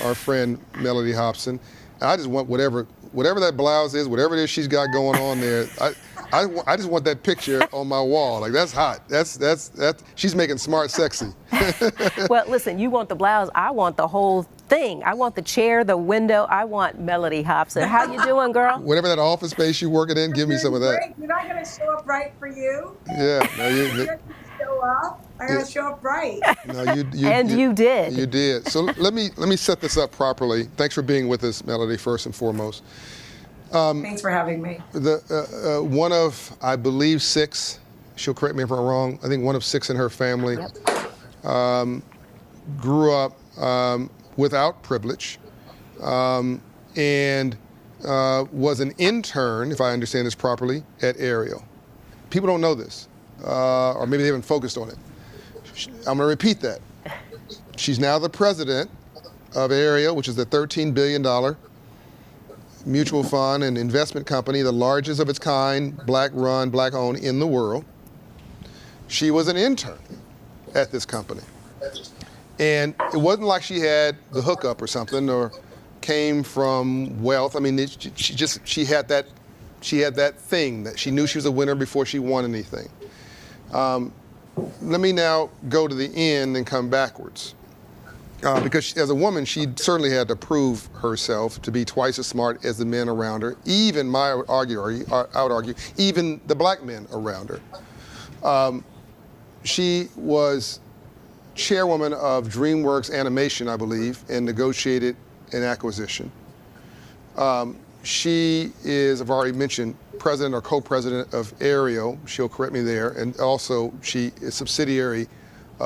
our friend Mellody Hobson. And I just want whatever that blouse is, whatever it is she's got going on there. I just want that picture on my wall. Like, that's hot. That's she's making smart sexy. Well, listen, you want the blouse, I want the whole thing. I want the chair, the window. I want Mellody Hobson. How you doing, girl? Whatever that office space you're working in, give me some of that. Great. You're not going to show up right for you. Yeah. No, you show up. I got to show up right. No, you did. You did. So let me set this up properly. Thanks for being with us, Mellody, first and foremost. Thanks for having me. One of, I believe, 6, she'll correct me if I'm wrong, I think one of 6 in her family. Yep. Grew up without privilege and was an intern, if I understand this properly, at Ariel. People don't know this, or maybe they haven't focused on it. I'm going to repeat that. She's now the president of Ariel, which is the $13 billion mutual fund and investment company, the largest of its kind, black-run, black-owned in the world. She was an intern at this company. And it wasn't like she had the hookup or something or came from wealth. I mean, she had that thing that she knew she was a winner before she won anything. Let me now go to the end and come backwards. Because as a woman, she certainly had to prove herself to be twice as smart as the men around her, even, I would argue, even the black men around her. She was chairwoman of DreamWorks Animation, I believe, and negotiated an acquisition. She is, I've already mentioned, president or co-president of Ariel. She'll correct me there. And also, she is subsidiary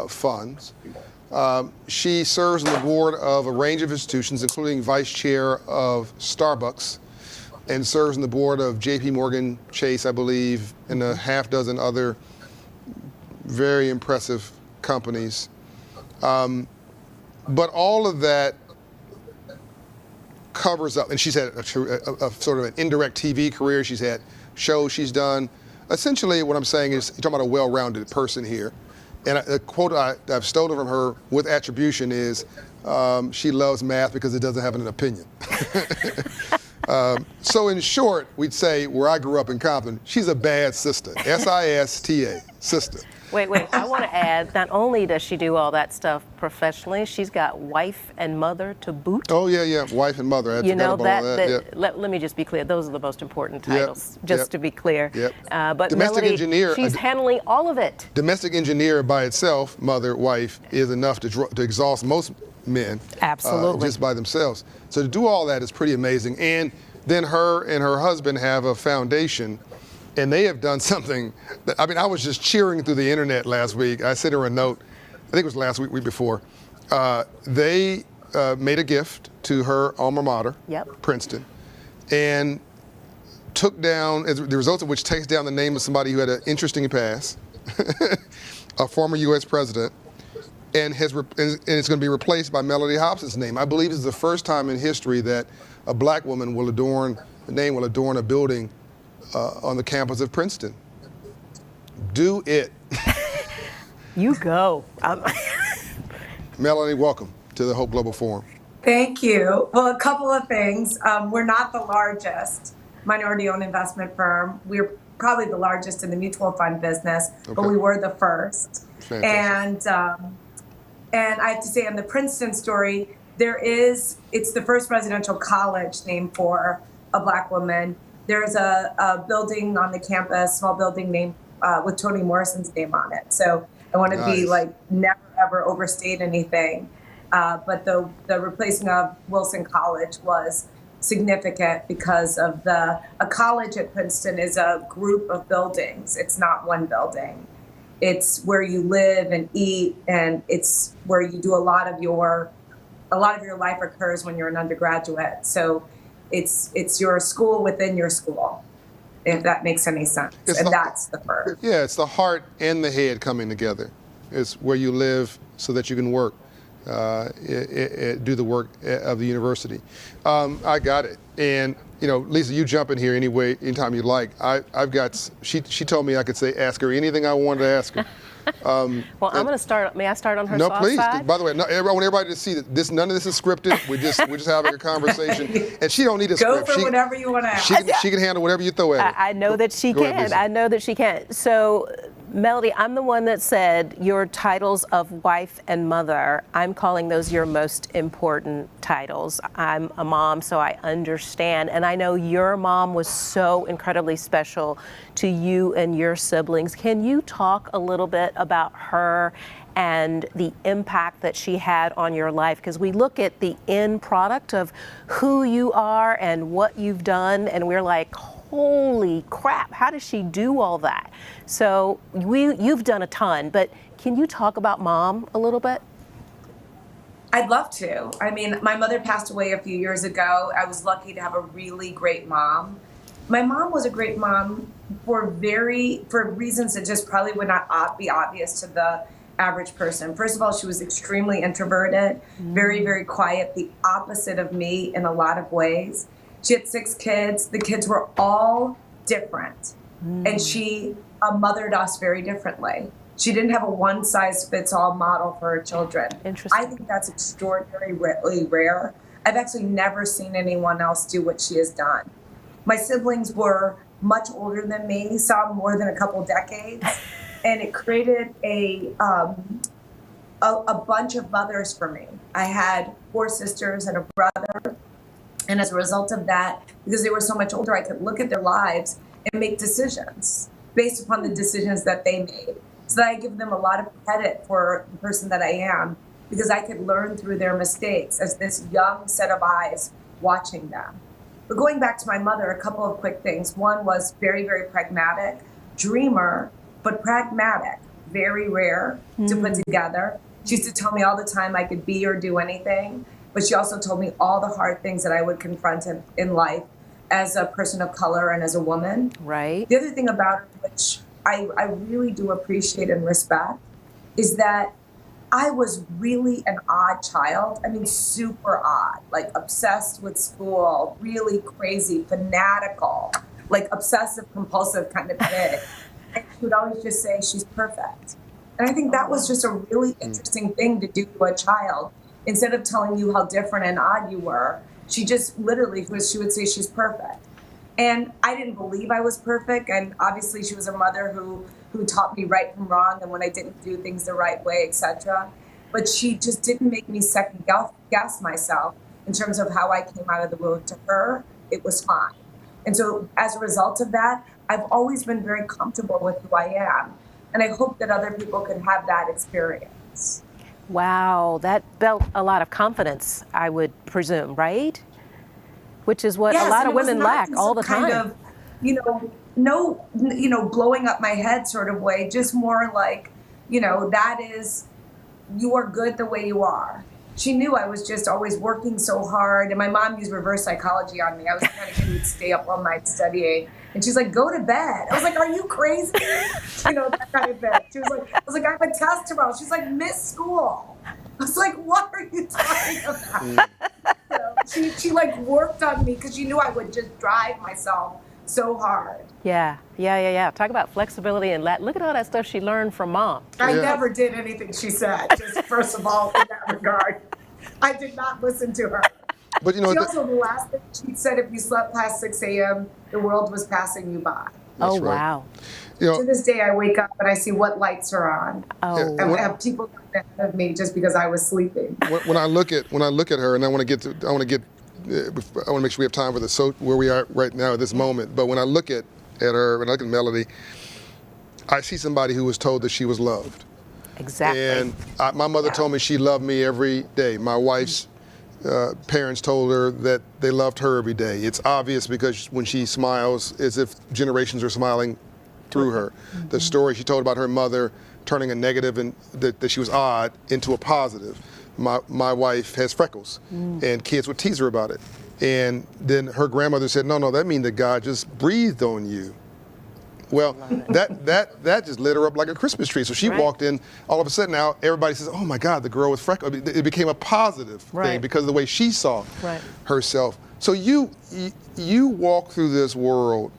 funds. She serves on the board of a range of institutions, including vice chair of Starbucks, and serves on the board of J.P. Morgan Chase, I believe, and a half dozen other very impressive companies. But all of that covers up, and she's had a sort of an indirect TV career. She's had shows she's done. Essentially, what I'm saying is, you're talking about a well-rounded person here. And the quote I've stolen from her with attribution is, she loves math because it doesn't have an opinion. So in short, we'd say, where I grew up in Compton, she's a bad sister, S-I-S-T-A, sister. Wait, I want to add, not only does she do all that stuff professionally, she's got wife and mother to boot. Oh, yeah, wife and mother. Let me just be clear, those are the most important titles, to be clear. But domestic Mellody, engineer, she's handling all of it. Domestic engineer by itself, mother, wife, is enough to exhaust most men. Absolutely. Just by themselves. So to do all that is pretty amazing. And then her and her husband have a foundation, and they have done something that, I mean, I was just cheering through the internet last week. I sent her a note, I think it was last week, week before. They made a gift to her alma mater, Princeton, and took down, the results of which takes down the name of somebody who had an interesting past, a former U.S. president, and it's going to be replaced by Mellody Hobson's name. I believe this is the first time in history that a black woman will adorn a building on the campus of Princeton. Do it. You go. Mellody, welcome to the Hope Global Forum. Thank you. Well, a couple of things. We're not the largest minority-owned investment firm. We're probably the largest in the mutual fund business, but we were the first. Fantastic. And I have to say, on the Princeton story, it's the first residential college named for a black woman. There's a building on the campus, small building named with Toni Morrison's name on it. So I want to be like, never ever overstate anything. But the replacing of Wilson College was significant because of a college at Princeton is a group of buildings. It's not one building. It's where you live and eat, and it's where you do a lot of your life occurs when you're an undergraduate. So it's your school within your school, if that makes any sense. That's the first. Yeah, it's the heart and the head coming together. It's where you live so that you can work, do the work of the university. I got it. And Lisa, you jump in here anytime you like. She told me I could ask her anything I wanted to ask her. Well, I'm going to start. May I start on her No, soft please. side? By the way, no, I want everybody to see that this. None of this is scripted. We're just having a conversation, and she don't need a Go script. for whatever you want to ask. She can handle whatever you throw at her. I know that she Go ahead, can. Lisa. I know that she can. So, Mellody, I'm the one that said your titles of wife and mother, I'm calling those your most important titles. I'm a mom, so I understand. And I know your mom was so incredibly special to you and your siblings. Can you talk a little bit about her and the impact that she had on your life? Because we look at the end product of who you are and what you've done, and we're like, holy crap, how does she do all that? So you've done a ton, but can you talk about Mom a little bit? I'd love to. I mean, my mother passed away a few years ago. I was lucky to have a really great mom. My mom was a great mom for reasons that just probably would not be obvious to the average person. First of all, she was extremely introverted, very, very quiet, the opposite of me in a lot of ways. She had 6 kids. The kids were all different. And she mothered us very differently. She didn't have a one-size-fits-all model for her children. Interesting. I think that's extraordinarily rare. I've actually never seen anyone else do what she has done. My siblings were much older than me, some more than a couple decades, and it created a bunch of mothers for me. I had 4 sisters and a brother. And as a result of that, because they were so much older, I could look at their lives and make decisions based upon the decisions that they made. So that I give them a lot of credit for the person that I am, because I could learn through their mistakes as this young set of eyes watching them. But going back to my mother, a couple of quick things. One was very, very pragmatic, dreamer, but pragmatic, very rare to put together. She used to tell me all the time I could be or do anything. But she also told me all the hard things that I would confront in life as a person of color and as a woman. Right. The other thing about her, which I really do appreciate and respect, is that I was really an odd child. I mean, super odd, like obsessed with school, really crazy, fanatical, like obsessive compulsive kind of kid. And she would always just say, she's perfect. And I think that was just a really interesting thing to do to a child. Instead of telling you how different and odd you were, she just literally, she would say she's perfect. And I didn't believe I was perfect. And obviously she was a mother who taught me right from wrong and when I didn't do things the right way, etc. But she just didn't make me second guess myself in terms of how I came out of the womb. To her, it was fine. And so as a result of that, I've always been very comfortable with who I am. And I hope that other people could have that experience. Wow, that built a lot of confidence, I would presume, right? Which is what a lot of women lack all the time. Kind of, no, blowing up my head sort of way, just more like, that is, you are good the way you are. She knew I was just always working so hard. And my mom used reverse psychology on me. I was the kind of kid who would stay up all night studying. And she's like, go to bed. I was like, are you crazy? That kind of thing. I was like, I have a test tomorrow. She's like, miss school. I was like, what are you talking about? She worked on me because she knew I would just drive myself so hard. Yeah. Talk about flexibility and look at all that stuff she learned from Mom. I never did anything she said, just first of all, in that regard. I did not listen to her. But she also, the last thing she said, if you slept past 6 a.m., the world was passing you by. Oh, right. Wow. To this day, I wake up and I see what lights are on. Oh, and I have people ahead of me just because I was sleeping. When I look at her, and I want to make sure we have time for where we are right now at this moment. But when I look at her, when I look at Mellody, I see somebody who was told that she was loved. Exactly. And my mother told me she loved me every day. My wife's parents told her that they loved her every day. It's obvious because when she smiles, as if generations are smiling through her. Mm-hmm. The story she told about her mother turning a negative and that she was odd into a positive. My wife has freckles, and kids would tease her about it. And then her grandmother said, no, that means that God just breathed on you. Well, that just lit her up like a Christmas tree. So she walked in, all of a sudden now everybody says, oh my God, the girl with freckles. It became a positive thing because of the way she saw herself. So you walk through this world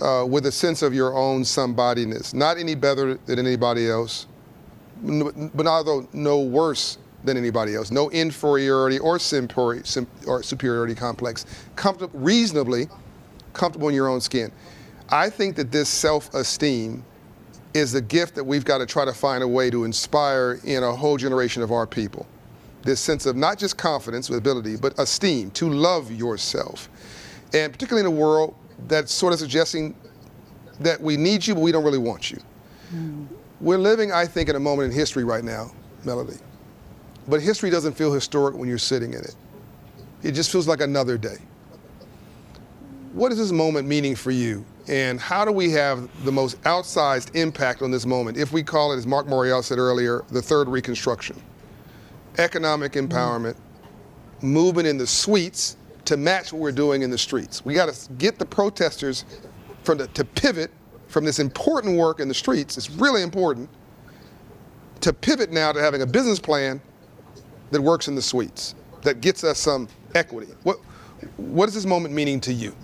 with a sense of your own somebodyness, not any better than anybody else, but although no worse than anybody else, no inferiority or superiority complex, reasonably comfortable in your own skin. I think that this self-esteem is the gift that we've got to try to find a way to inspire in a whole generation of our people. This sense of not just confidence with ability, but esteem, to love yourself. And particularly in a world that's sort of suggesting that we need you, but we don't really want you. We're living, I think, in a moment in history right now, Mellody. But history doesn't feel historic when you're sitting in it. It just feels like another day. What is this moment meaning for you? And how do we have the most outsized impact on this moment, if we call it, as Mark Morial said earlier, the third Reconstruction? Economic empowerment, movement in the suites to match what we're doing in the streets. We got to get the protesters to pivot from this important work in the streets, it's really important, to pivot now to having a business plan that works in the suites, that gets us some equity. What is this moment meaning to you?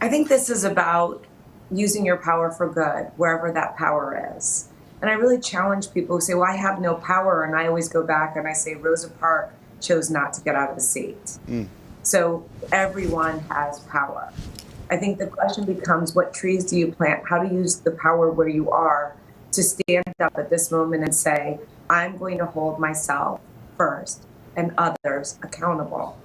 I think this is about using your power for good, wherever that power is. And I really challenge people who say, well, I have no power. And I always go back and I say, Rosa Parks chose not to get out of the seat. So everyone has power. I think the question becomes, what trees do you plant? How to use the power where you are to stand up at this moment and say, I'm going to hold myself first and others accountable.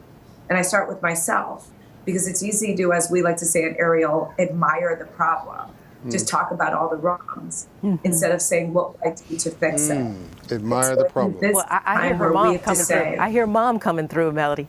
And I start with myself, because it's easy to, as we like to say at Ariel, admire the problem. Just talk about all the wrongs instead of saying what would I do to fix it. Admire the problem. Well, I hear her mom coming through. I hear mom coming through, Mellody.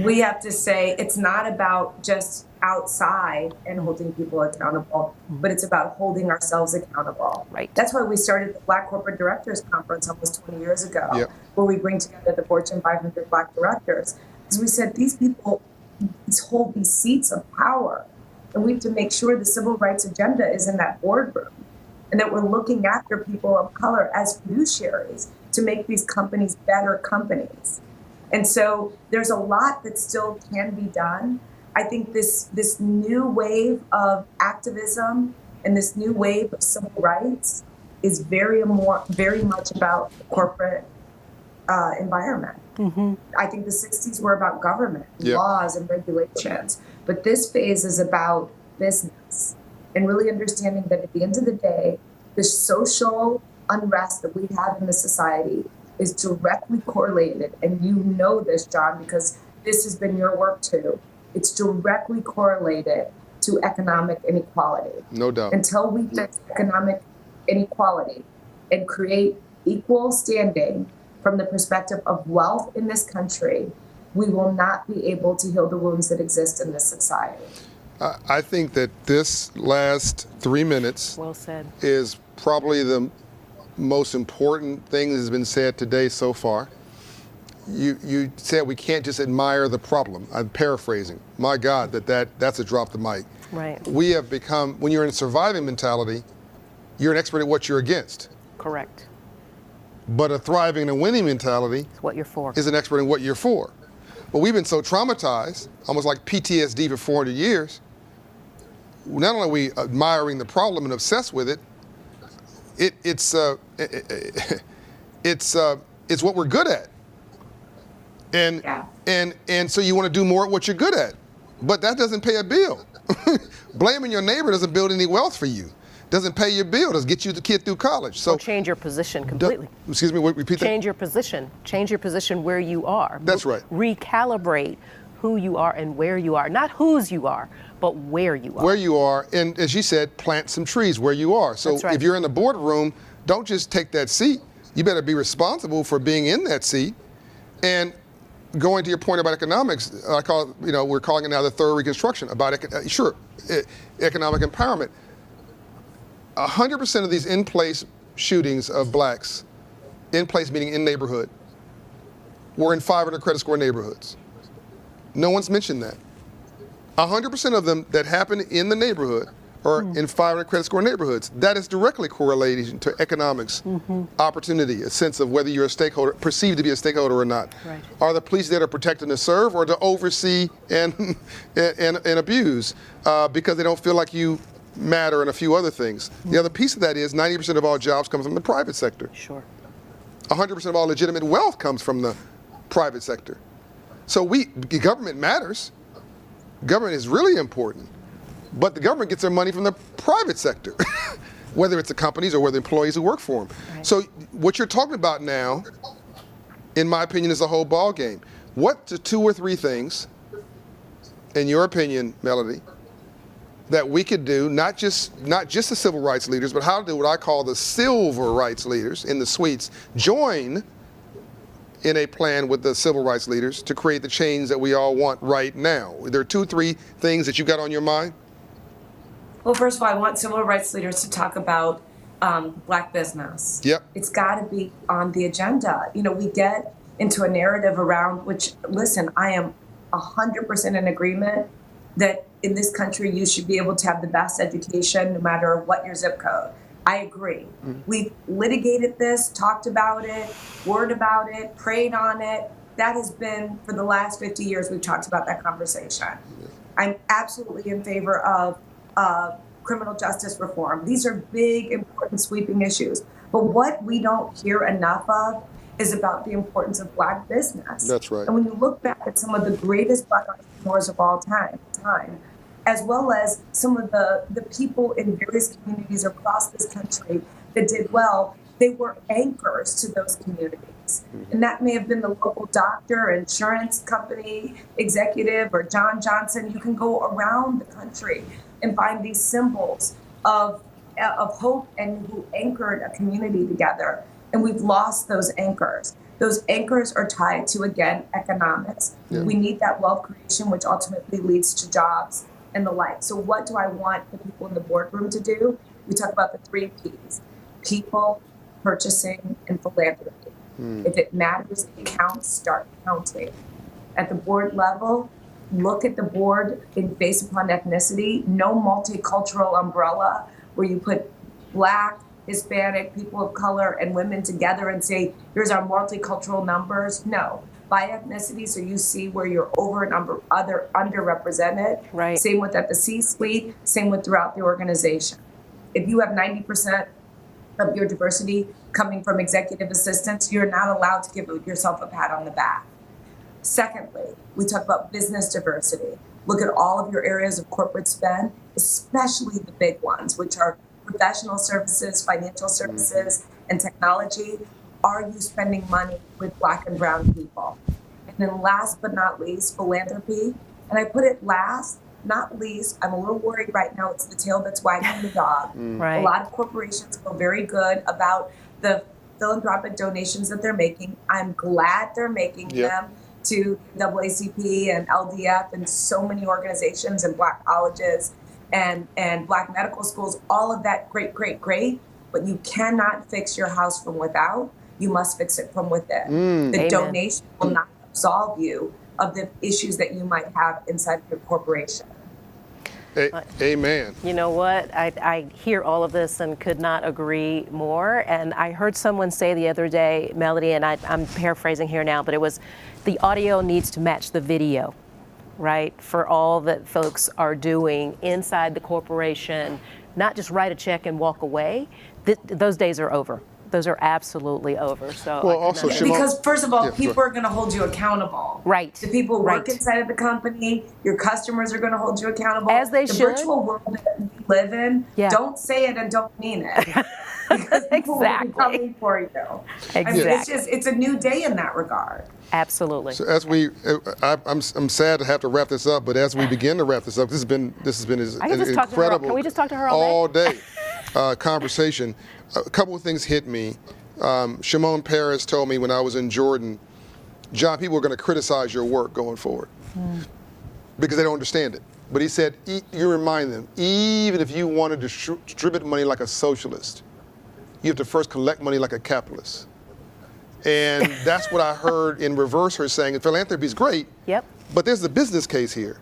We have to say it's not about just outside and holding people accountable, but it's about holding ourselves accountable. Right. That's why we started the Black Corporate Directors Conference almost 20 years ago, where we bring together the Fortune 500 Black directors. Because we said these people hold these seats of power, and we have to make sure the civil rights agenda is in that boardroom, and that we're looking after people of color as fiduciaries to make these companies better companies. And so there's a lot that still can be done. I think this new wave of activism and this new wave of civil rights is very much about the corporate environment. I think the 60s were about government, laws and regulations. But this phase is about business and really understanding that at the end of the day, the social unrest that we have in the society is directly correlated. And you know this, John, because this has been your work too. It's directly correlated to economic inequality. No doubt. Until we fix economic inequality and create equal standing from the perspective of wealth in this country, we will not be able to heal the wounds that exist in this society. I think that this last 3 minutes is probably the most important thing that has been said today so far. You said we can't just admire the problem. I'm paraphrasing. My God, that's a drop the mic. Right. We have become, when you're in a surviving mentality, you're an expert at what you're against. Correct. But a thriving and winning mentality It's what you're for. is an expert in what you're for. But we've been so traumatized, almost like PTSD for 400 years. Not only are we admiring the problem and obsessed with it, it's what we're good at. And so you want to do more at what you're good at. But that doesn't pay a bill. Blaming your neighbor doesn't build any wealth for you. Doesn't pay your bill, doesn't get you the kid through college. So or change your position completely. Excuse me, repeat that? Change your position. Change your position where you are. That's right. Recalibrate who you are and where you are. Not whose you are, but where you are. Where you are, and as you said, plant some trees where you are. So That's right. if you're in the boardroom, don't just take that seat. You better be responsible for being in that seat. And going to your point about economics, I call it, we're calling it now the third Reconstruction, about economic empowerment. 100% of these in-place shootings of blacks, in-place meaning in neighborhood, were in 500 credit score neighborhoods. No one's mentioned that. 100% of them that happen in the neighborhood are in 500 credit score neighborhoods. That is directly correlated to economics, opportunity, a sense of whether you're a stakeholder, perceived to be a stakeholder or not. Right. Are the police there to protect and to serve, or to oversee and abuse because they don't feel like you matter and a few other things. The other piece of that is 90% of all jobs come from the private sector. Sure. 100% of all legitimate wealth comes from the private sector. So government matters. Government is really important. But the government gets their money from the private sector, whether it's the companies or whether employees who work for them. Right. So what you're talking about now, in my opinion, is the whole ball game. What the 2 or 3 things, in your opinion, Mellody, that we could do, not just the civil rights leaders, but how to do what I call the civil rights leaders in the suites, join in a plan with the civil rights leaders to create the change that we all want right now? There are 2, 3 things that you got on your mind? Well, first of all, I want civil rights leaders to talk about Black business. Yep. It's got to be on the agenda. You know, we get into a narrative around which, listen, I am 100% in agreement that in this country you should be able to have the best education no matter what your zip code. I agree. Mm-hmm. We've litigated this, talked about it, worried about it, prayed on it. That has been, for the last 50 years, we've talked about that conversation. Yeah. I'm absolutely in favor of criminal justice reform. These are big, important, sweeping issues. But what we don't hear enough of is about the importance of Black business. That's right. And when you look back at some of the greatest Black entrepreneurs of all time, as well as some of the people in various communities across this country that did well, they were anchors to those communities. Mm-hmm. And that may have been the local doctor, insurance company executive, or John Johnson. You can go around the country and find these symbols of hope and who anchored a community together. And we've lost those anchors. Those anchors are tied to, again, economics. Yeah. We need that wealth creation, which ultimately leads to jobs and the like. So what do I want the people in the boardroom to do? We talk about the 3 Ps: people, purchasing, and philanthropy. If it matters, it counts, start counting. At the board level, look at the board based upon ethnicity. No multicultural umbrella where you put Black, Hispanic, people of color, and women together and say, here's our multicultural numbers. No, by ethnicity, so you see where you're over and underrepresented. Right. Same with at the C-suite, same with throughout the organization. If you have 90% of your diversity coming from executive assistants, you're not allowed to give yourself a pat on the back. Secondly, we talk about business diversity. Look at all of your areas of corporate spend, especially the big ones, which are professional services, financial services, and technology. Are you spending money with Black and brown people? And then last but not least, philanthropy. And I put it last, not least. I'm a little worried right now. It's the tail that's wagging the dog. Right. A lot of corporations feel very good about the philanthropic donations that they're making. I'm glad they're making them to NAACP and LDF and so many organizations and Black colleges and Black medical schools, all of that, great, but you cannot fix your house from without. You must fix it from within. The Amen. donation will not absolve you of the issues that you might have inside of your corporation. Amen. You know what? I hear all of this and could not agree more. And I heard someone say the other day, Mellody, and I'm paraphrasing here now, but it was the audio needs to match the video, right? For all that folks are doing inside the corporation, not just write a check and walk away. Those days are over. Those are absolutely over. So well, also, because first of all, people are going to hold you accountable. Right. The people who work inside of the company, your customers are going to hold you accountable. As they should. The virtual world that we live in, don't say it and don't mean it. Because people will be coming for you. Exactly. I mean, it's a new day in that regard. Absolutely. So as I'm sad to have to wrap this up, but as we begin to wrap this up, this has been an incredible. Can we just talk to her all day conversation. A couple of things hit me. Shimon Peres told me when I was in Jordan, John, people are going to criticize your work going forward because they don't understand it. But he said, you remind them, even if you wanted to distribute money like a socialist, you have to first collect money like a capitalist. And that's what I heard in reverse her saying, philanthropy is great, but there's the business case here.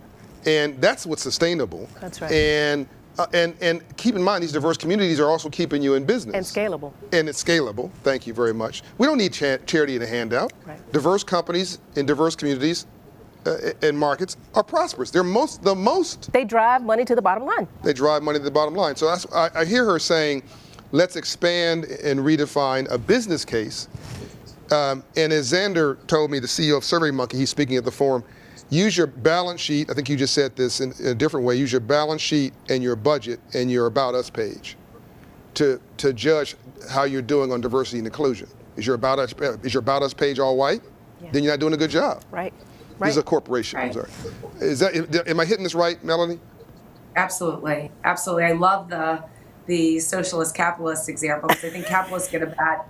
And that's what's sustainable. That's right. And keep in mind, these diverse communities are also keeping you in business. And scalable. And it's scalable. Thank you very much. We don't need charity in a handout. Right. Diverse companies in diverse communities and markets are prosperous. They're the most. They drive money to the bottom line. They drive money to the bottom line. So I hear her saying, let's expand and redefine a business case. And as Xander told me, the CEO of SurveyMonkey, he's speaking at the forum, use your balance sheet. I think you just said this in a different way. Use your balance sheet and your budget and your About Us page to judge how you're doing on diversity and inclusion. Is your About Us page all white? Yeah. Then you're not doing a good job. Right. This is a corporation. Right. I'm sorry. Am I hitting this right, Mellody? Absolutely. Absolutely. I love the socialist capitalist example because I think capitalists get a bad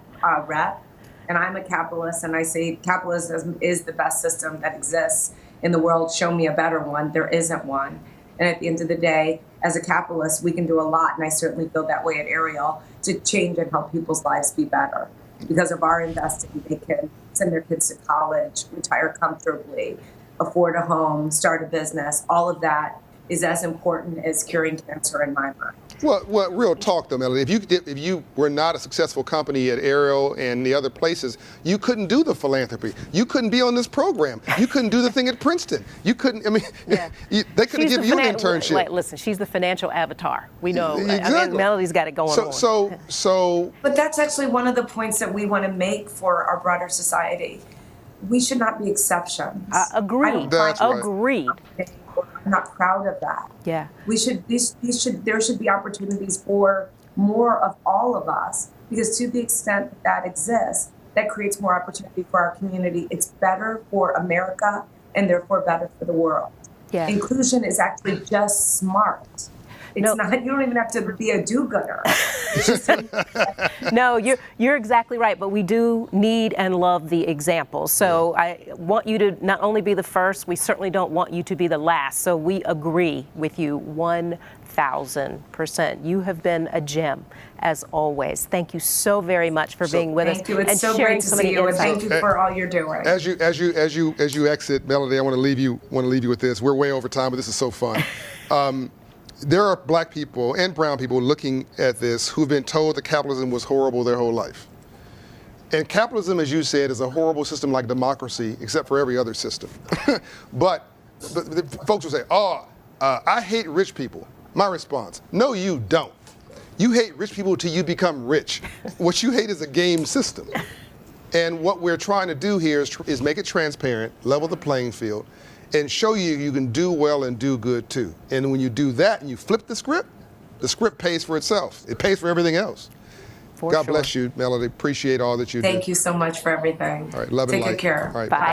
rep. And I'm a capitalist, and I say capitalism is the best system that exists in the world. Show me a better one. There isn't one. And at the end of the day, as a capitalist, we can do a lot, and I certainly feel that way at Ariel, to change and help people's lives be better. Because of our investing, they can send their kids to college, retire comfortably, afford a home, start a business. All of that is as important as curing cancer in my mind. Well, real talk though, Mellody. If you were not a successful company at Ariel and the other places, you couldn't do the philanthropy. You couldn't be on this program. You couldn't do the thing at Princeton. You couldn't. I mean, yeah. They could have given you an internship. Wait, listen, she's the financial avatar. We know. Exactly. I mean, Melody's got it going on. So. But that's actually one of the points that we want to make for our broader society. We should not be exceptions. Agreed. That's right. Agreed. I'm not proud of that. Yeah. There should be opportunities for more of all of us, because to the extent that exists, that creates more opportunity for our community. It's better for America and therefore better for the world. Yeah. Inclusion is actually just smart. It's not. You don't even have to be a do-gooder. No, you're exactly right. But we do need and love the examples. So I want you to not only be the first, we certainly don't want you to be the last. So we agree with you 1,000%. You have been a gem, as always. Thank you so very much for being with us. Thank you. It's and so sharing great to so many see you, and insights. thank you for all you're doing. As you exit, Mellody, I want to leave you with this. We're way over time, but this is so fun. There are black people and brown people looking at this who've been told that capitalism was horrible their whole life. And capitalism, as you said, is a horrible system like democracy, except for every other system. but folks will say, I hate rich people. My response, no, you don't. You hate rich people till you become rich. What you hate is a game system. And what we're trying to do here is make it transparent, level the playing field, and show you can do well and do good too. And when you do that and you flip the script pays for itself. It pays for everything else. God bless you, Mellody. Appreciate all that you do. Thank you so much for everything. All right, love and light. Take good care. All right. Bye.